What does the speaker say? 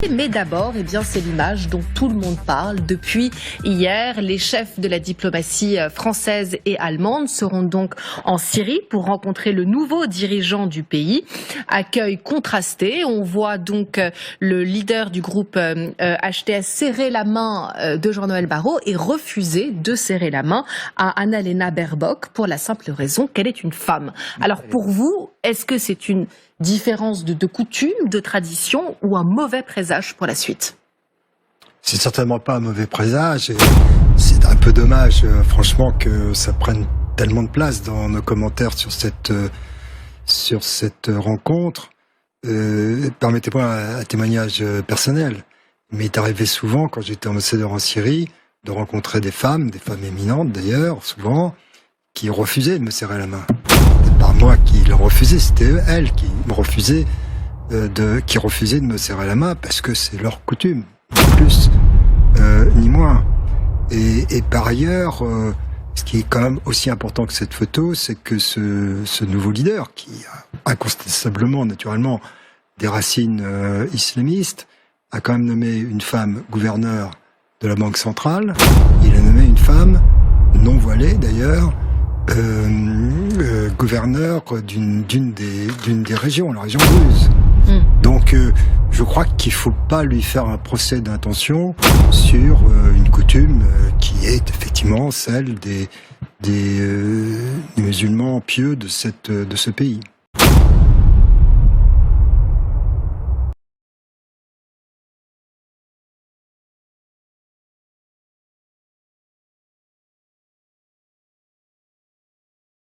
Mais d'abord, c'est l'image dont tout le monde parle depuis hier. Les chefs de la diplomatie française et allemande seront donc en Syrie pour rencontrer le nouveau dirigeant du pays. Accueil contrasté. On voit donc le leader du groupe HTS serrer la main de Jean-Noël Barrot et refuser de serrer la main à Annalena Baerbock pour la simple raison qu'elle est une femme. Alors pour vous, est-ce que c'est une différence de coutume, de tradition ou un mauvais présage pour la suite? C'est certainement pas un mauvais présage et c'est un peu dommage, franchement, que ça prenne tellement de place dans nos commentaires sur cette rencontre. Permettez-moi un témoignage personnel. Il m'est arrivé souvent, quand j'étais ambassadeur en Syrie, de rencontrer des femmes éminentes d'ailleurs, souvent, qui refusaient de me serrer la main. C'était pas moi qui le refusais, c'était elles qui me refusaient qui refusaient de me serrer la main parce que c'est leur coutume, ni plus ni moins. Et par ailleurs, ce qui est quand même aussi important que cette photo, c'est que ce nouveau leader, qui a incontestablement, naturellement, des racines islamistes, a quand même nommé une femme gouverneure de la Banque centrale. Il a nommé une femme non voilée d'ailleurs, gouverneur d'une des régions, la région russe. Donc je crois qu'il faut pas lui faire un procès d'intention sur une coutume qui est effectivement celle des musulmans pieux de ce pays.